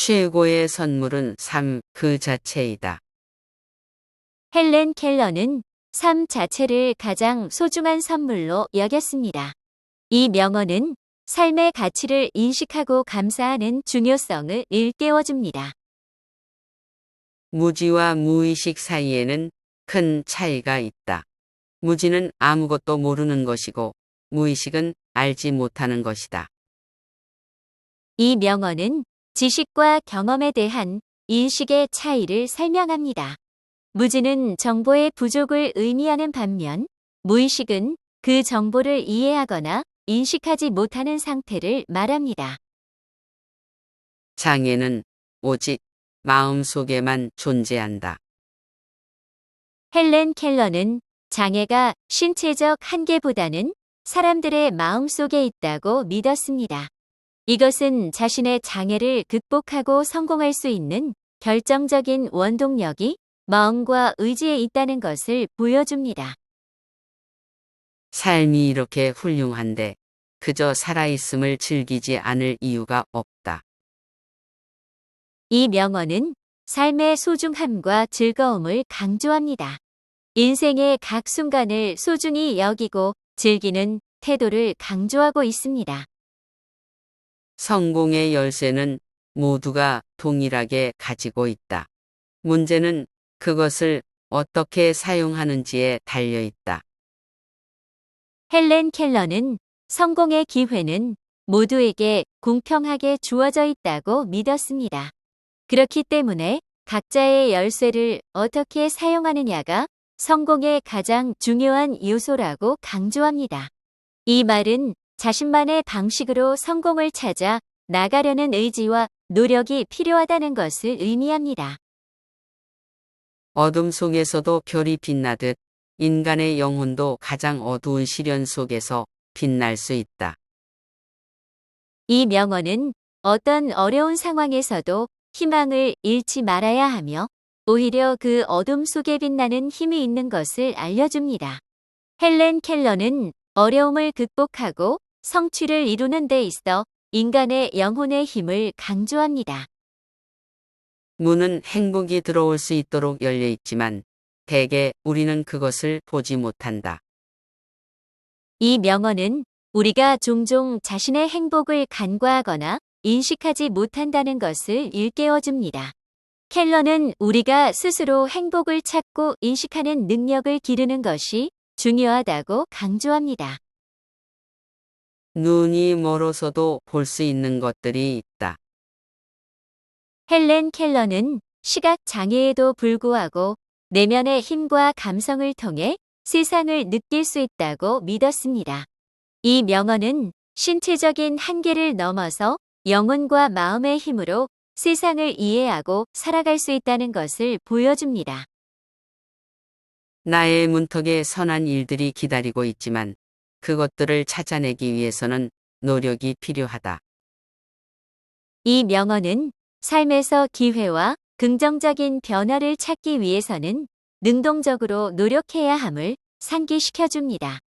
최고의 선물은 삶 그 자체이다. 헬렌 켈러는 삶 자체를 가장 소중한 선물로 여겼습니다. 이 명언은 삶의 가치를 인식하고 감사하는 중요성을 일깨워줍니다. 무지와 무의식 사이에는 큰 차이가 있다. 무지는 아무것도 모르는 것이고 무의식은 알지 못하는 것이다. 이 명언은 지식과 경험에 대한 인식의 차이를 설명합니다. 무지는 정보의 부족을 의미하는 반면 무의식은 그 정보를 이해하거나 인식하지 못하는 상태를 말합니다. 장애는 오직 마음 속에만 존재한다. 헬렌 켈러는 장애가 신체적 한계보다는 사람들의 마음 속에 있다고 믿었습니다. 이것은 자신의 장애를 극복하고 성공할 수 있는 결정적인 원동력이 마음과 의지에 있다는 것을 보여줍니다. 삶이 이렇게 훌륭한데 그저 살아있음을 즐기지 않을 이유가 없다. 이 명언은 삶의 소중함과 즐거움을 강조합니다. 인생의 각 순간을 소중히 여기고 즐기는 태도를 강조하고 있습니다. 성공의 열쇠는 모두가 동일하게 가지고 있다. 문제는 그것을 어떻게 사용하는지에 달려 있다. 헬렌 켈러는 성공의 기회는 모두에게 공평하게 주어져 있다고 믿었습니다. 그렇기 때문에 각자의 열쇠를 어떻게 사용하느냐가 성공의 가장 중요한 요소라고 강조합니다. 이 말은 자신만의 방식으로 성공을 찾아 나가려는 의지와 노력이 필요하다는 것을 의미합니다. 어둠 속에서도 별이 빛나듯 인간의 영혼도 가장 어두운 시련 속에서 빛날 수 있다. 이 명언은 어떤 어려운 상황에서도 희망을 잃지 말아야 하며 오히려 그 어둠 속에 빛나는 힘이 있는 것을 알려줍니다. 헬렌 켈러는 어려움을 극복하고 성취를 이루는 데 있어 인간의 영혼의 힘을 강조합니다. 문은 행복이 들어올 수 있도록 열려 있지만 대개 우리는 그것을 보지 못한다. 이 명언은 우리가 종종 자신의 행복을 간과하거나 인식하지 못한다는 것을 일깨워줍니다. 켈러는 우리가 스스로 행복을 찾고 인식하는 능력을 기르는 것이 중요하다고 강조합니다. 눈이 멀어서도 볼 수 있는 것들이 있다. 헬렌 켈러는 시각 장애에도 불구하고 내면의 힘과 감성을 통해 세상을 느낄 수 있다고 믿었습니다. 이 명언은 신체적인 한계를 넘어서 영혼과 마음의 힘으로 세상을 이해하고 살아갈 수 있다는 것을 보여줍니다. 나의 문턱에 선한 일들이 기다리고 있지만 그것들을 찾아내기 위해서는 노력이 필요하다. 이 명언은 삶에서 기회와 긍정적인 변화를 찾기 위해서는 능동적으로 노력해야 함을 상기시켜줍니다.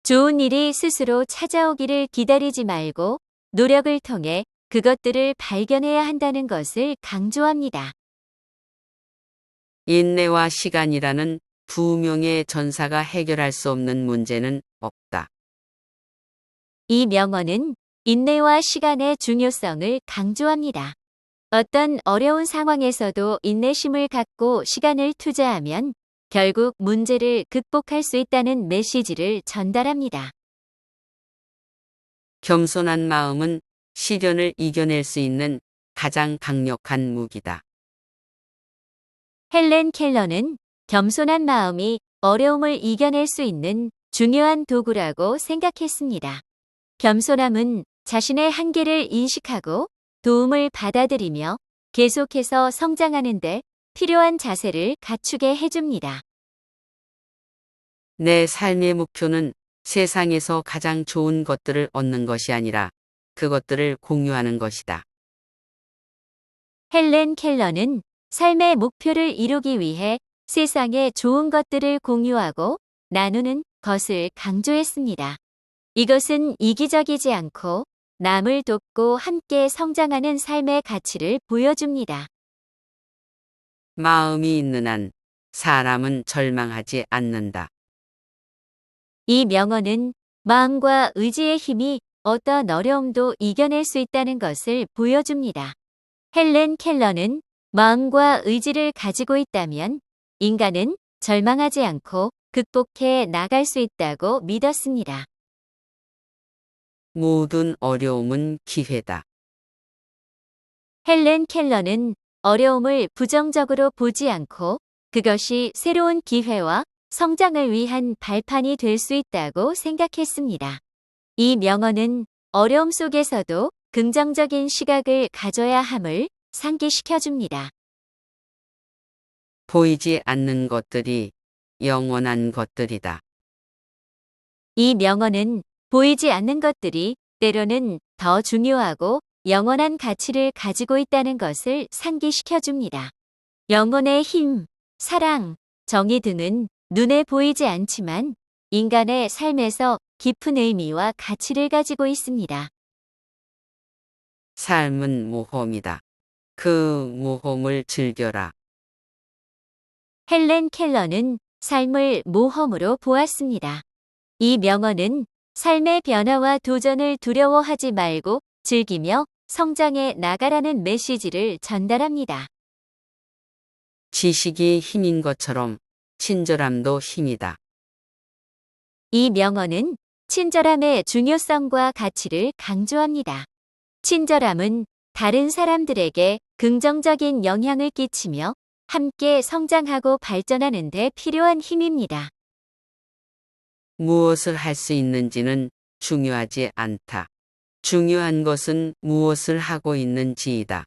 좋은 일이 스스로 찾아오기를 기다리지 말고 노력을 통해 그것들을 발견해야 한다는 것을 강조합니다. 인내와 시간이라는 두 명의 전사가 해결할 수 없는 문제는 없다. 이 명언은 인내와 시간의 중요성을 강조합니다. 어떤 어려운 상황에서도 인내심을 갖고 시간을 투자하면 결국 문제를 극복할 수 있다는 메시지를 전달합니다. 겸손한 마음은 시련을 이겨낼 수 있는 가장 강력한 무기다. 헬렌 켈러는 겸손한 마음이 어려움을 이겨낼 수 있는 중요한 도구라고 생각했습니다. 겸손함은 자신의 한계를 인식하고 도움을 받아들이며 계속해서 성장하는 데 필요한 자세를 갖추게 해줍니다. 내 삶의 목표는 세상에서 가장 좋은 것들을 얻는 것이 아니라 그것들을 공유하는 것이다. 헬렌 켈러는 삶의 목표를 이루기 위해 세상에 좋은 것들을 공유하고 나누는 것을 강조했습니다. 이것은 이기적이지 않고 남을 돕고 함께 성장하는 삶의 가치를 보여줍니다. 마음이 있는 한 사람은 절망하지 않는다. 이 명언은 마음과 의지의 힘이 어떤 어려움도 이겨낼 수 있다는 것을 보여줍니다. 헬렌 켈러는 마음과 의지를 가지고 있다면 인간은 절망하지 않고 극복해 나갈 수 있다고 믿었습니다. 모든 어려움은 기회다. 헬렌 켈러는 어려움을 부정적으로 보지 않고 그것이 새로운 기회와 성장을 위한 발판이 될 수 있다고 생각했습니다. 이 명언은 어려움 속에서도 긍정적인 시각을 가져야 함을 상기시켜줍니다. 보이지 않는 것들이 영원한 것들이다. 이 명언은 보이지 않는 것들이 때로는 더 중요하고 영원한 가치를 가지고 있다는 것을 상기시켜줍니다. 영혼의 힘, 사랑, 정의 등은 눈에 보이지 않지만 인간의 삶에서 깊은 의미와 가치를 가지고 있습니다. 삶은 모험이다. 그 모험을 즐겨라. 헬렌 켈러는 삶을 모험으로 보았습니다. 이 명언은 삶의 변화와 도전을 두려워하지 말고 즐기며 성장해 나가라는 메시지를 전달합니다. 지식이 힘인 것처럼 친절함도 힘이다. 이 명언은 친절함의 중요성과 가치를 강조합니다. 친절함은 다른 사람들에게 긍정적인 영향을 끼치며 함께 성장하고 발전하는 데 필요한 힘입니다. 무엇을 할 수 있는지는 중요하지 않다. 중요한 것은 무엇을 하고 있는지이다.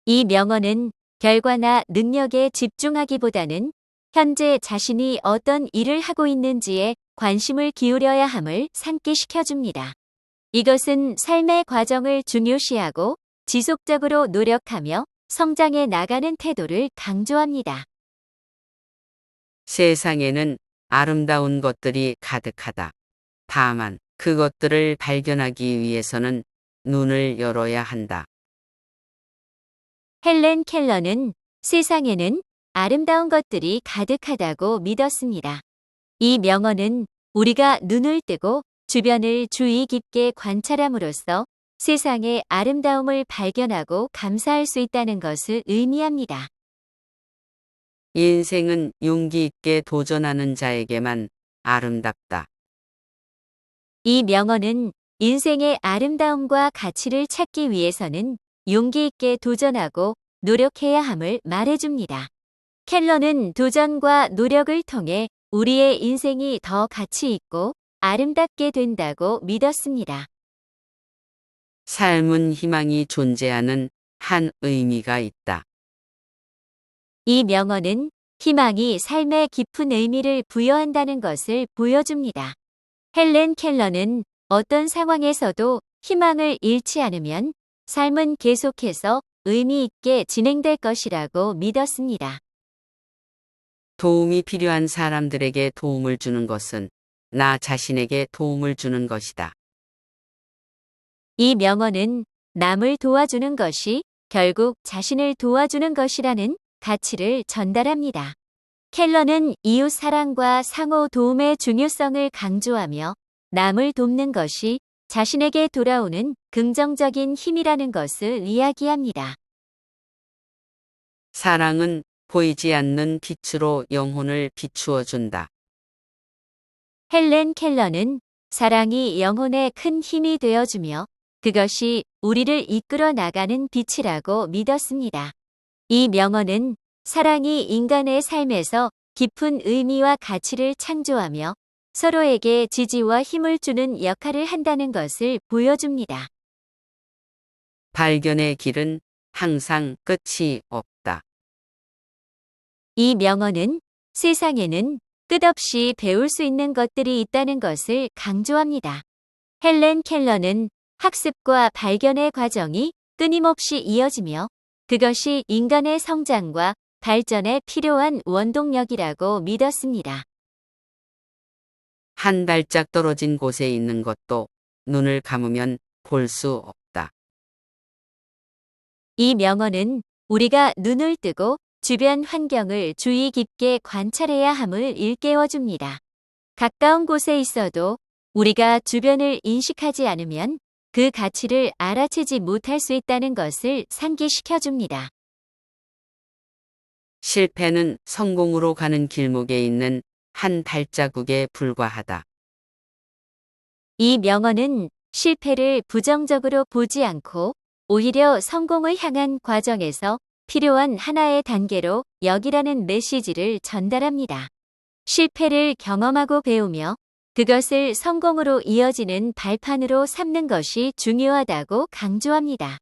이 명언은 결과나 능력에 집중하기보다는 현재 자신이 어떤 일을 하고 있는지에 관심을 기울여야 함을 상기시켜줍니다. 이것은 삶의 과정을 중요시하고 지속적으로 노력하며 성장해 나가는 태도를 강조합니다. 세상에는 아름다운 것들이 가득하다. 다만 그것들을 발견하기 위해서는 눈을 열어야 한다. 헬렌 켈러는 세상에는 아름다운 것들이 가득하다고 믿었습니다. 이 명언은 우리가 눈을 뜨고 주변을 주의 깊게 관찰함으로써 세상의 아름다움을 발견하고 감사할 수 있다는 것을 의미합니다. 인생은 용기 있게 도전하는 자에게만 아름답다. 이 명언은 인생의 아름다움과 가치를 찾기 위해서는 용기 있게 도전하고 노력해야 함을 말해줍니다. 켈러는 도전과 노력을 통해 우리의 인생이 더 가치 있고 아름답게 된다고 믿었습니다. 삶은 희망이 존재하는 한 의미가 있다. 이 명언은 희망이 삶에 깊은 의미를 부여한다는 것을 보여줍니다. 헬렌 켈러는 어떤 상황에서도 희망을 잃지 않으면 삶은 계속해서 의미 있게 진행될 것이라고 믿었습니다. 도움이 필요한 사람들에게 도움을 주는 것은 나 자신에게 도움을 주는 것이다. 이 명언은 남을 도와주는 것이 결국 자신을 도와주는 것이라는 가치를 전달합니다. 켈러는 이웃 사랑과 상호 도움의 중요성을 강조하며 남을 돕는 것이 자신에게 돌아오는 긍정적인 힘이라는 것을 이야기합니다. 사랑은 보이지 않는 빛으로 영혼을 비추어 준다. 헬렌 켈러는 사랑이 영혼에 큰 힘이 되어주며 그것이 우리를 이끌어 나가는 빛이라고 믿었습니다. 이 명언은 사랑이 인간의 삶에서 깊은 의미와 가치를 창조하며 서로에게 지지와 힘을 주는 역할을 한다는 것을 보여줍니다. 발견의 길은 항상 끝이 없다. 이 명언은 세상에는 끝없이 배울 수 있는 것들이 있다는 것을 강조합니다. 헬렌 켈러는 학습과 발견의 과정이 끊임없이 이어지며 그것이 인간의 성장과 발전에 필요한 원동력이라고 믿었습니다. 한 발짝 떨어진 곳에 있는 것도 눈을 감으면 볼 수 없다. 이 명언은 우리가 눈을 뜨고 주변 환경을 주의 깊게 관찰해야 함을 일깨워 줍니다. 가까운 곳에 있어도 우리가 주변을 인식하지 않으면 그 가치를 알아채지 못할 수 있다는 것을 상기시켜 줍니다. 실패는 성공으로 가는 길목에 있는 한 발자국에 불과하다. 이 명언은 실패를 부정적으로 보지 않고 오히려 성공을 향한 과정에서 필요한 하나의 단계로 여기라는 메시지를 전달합니다. 실패를 경험하고 배우며 그것을 성공으로 이어지는 발판으로 삼는 것이 중요하다고 강조합니다.